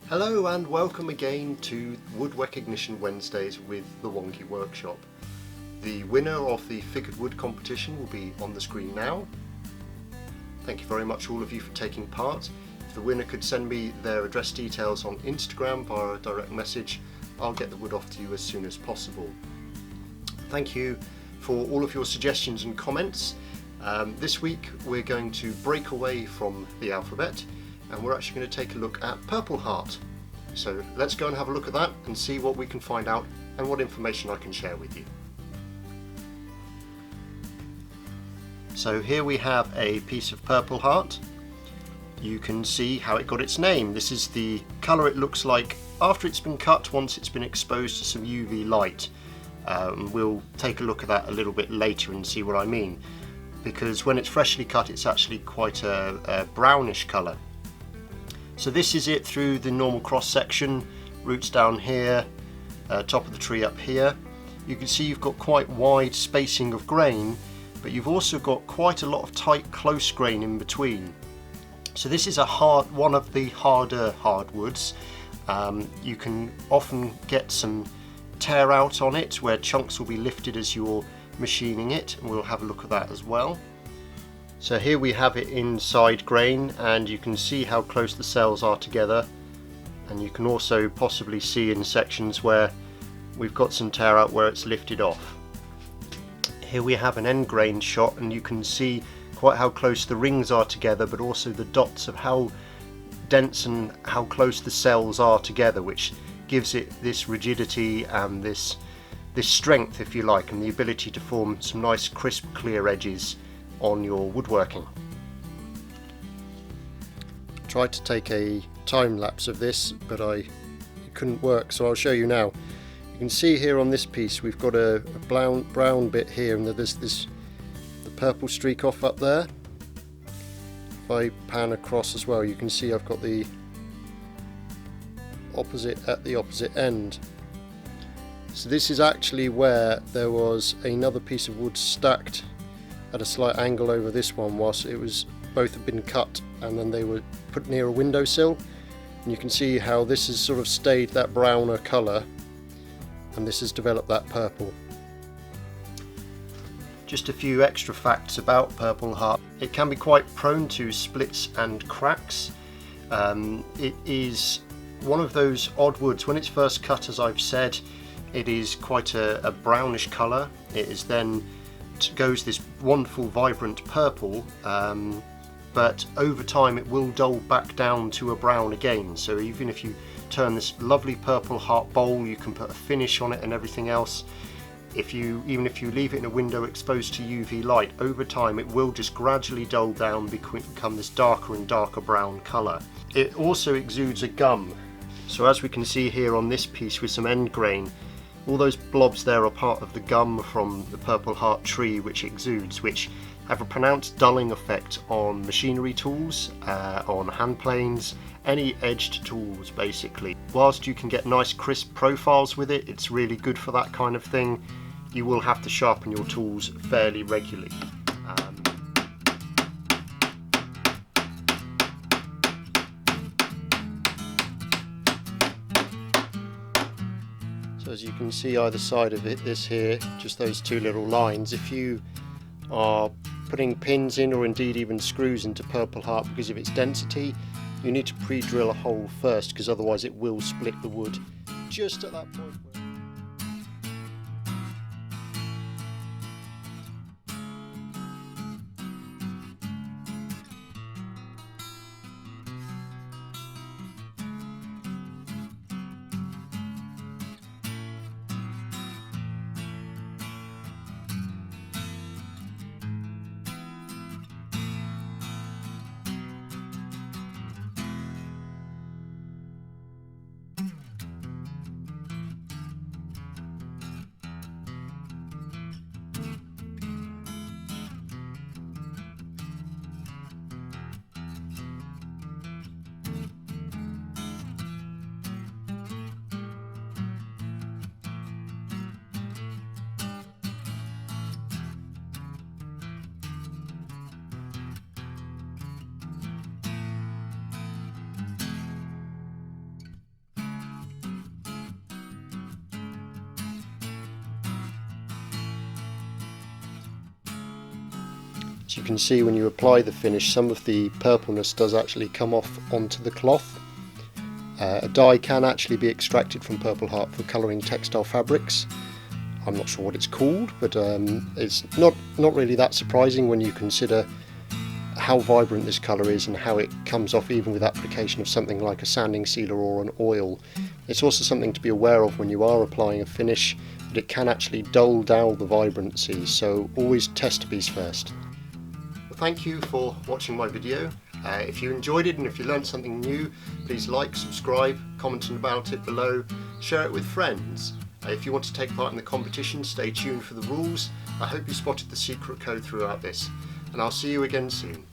Hello and welcome again to Wood Wecognition Wednesdays with the Wonky Workshop. The winner of the figured wood competition will be on the screen now. Thank you very much all of you for taking part. If the winner could send me their address details on Instagram via a direct message, I'll get the wood off to you as soon as possible. Thank you for all of your suggestions and comments. This week we're going to break away from the alphabet and we're actually going to take a look at Purpleheart. So let's go and have a look at that and see what we can find out and what information I can share with you. So here we have a piece of Purpleheart. You can see how it got its name. This is the colour it looks like after it's been cut, once it's been exposed to some UV light. We'll take a look at that a little bit later and see what I mean, because when it's freshly cut it's actually quite a brownish colour. So this is it through the normal cross section, roots down here, top of the tree up here. You can see you've got quite wide spacing of grain, but you've also got quite a lot of tight close grain in between. So this is one of the harder hardwoods. You can often get some tear out on it where chunks will be lifted as you're machining it, and we'll have a look at that as well. So here we have it inside grain, and you can see how close the cells are together, and you can also possibly see in sections where we've got some tear out where it's lifted off. Here we have an end grain shot, and you can see quite how close the rings are together, but also the dots of how dense and how close the cells are together, which gives it this rigidity and this strength, if you like, and the ability to form some nice crisp clear edges on your woodworking. Tried to take a time lapse of this, but it couldn't work, so I'll show you now. You can see here on this piece we've got a brown bit here, and there's the purple streak off up there. If I pan across as well, you can see I've got the opposite at the opposite end. So this is actually where there was another piece of wood stacked at a slight angle over this one, whilst both had been cut and then they were put near a windowsill, and you can see how this has sort of stayed that browner colour and this has developed that purple. Just a few extra facts about Purpleheart. It can be quite prone to splits and cracks. It is one of those odd woods. When it's first cut, as I've said, it is quite a brownish colour. It is then goes this wonderful vibrant purple, but over time it will dull back down to a brown again. So even if you turn this lovely Purpleheart bowl, you can put a finish on it and everything else. Even if you leave it in a window exposed to UV light, over time it will just gradually dull down, become this darker and darker brown colour. It also exudes a gum. So as we can see here on this piece with some end grain, all those blobs there are part of the gum from the Purpleheart tree which exudes, which have a pronounced dulling effect on machinery tools, on hand planes, any edged tools basically. Whilst you can get nice crisp profiles with it, it's really good for that kind of thing. You will have to sharpen your tools fairly regularly. So as you can see either side of this here, just those two little lines, if you are putting pins in or indeed even screws into Purpleheart because of its density, you need to pre-drill a hole first, because otherwise it will split the wood just at that point. So you can see when you apply the finish, some of the purpleness does actually come off onto the cloth. A dye can actually be extracted from Purpleheart for colouring textile fabrics. I'm not sure what it's called, but it's not really that surprising when you consider how vibrant this colour is and how it comes off even with application of something like a sanding sealer or an oil. It's also something to be aware of when you are applying a finish, that it can actually dull down the vibrancy, so always test a piece first. Well, thank you for watching my video. If you enjoyed it and if you learned something new, please like, subscribe, comment about it below, share it with friends. If you want to take part in the competition, stay tuned for the rules. I hope you spotted the secret code throughout this, and I'll see you again soon.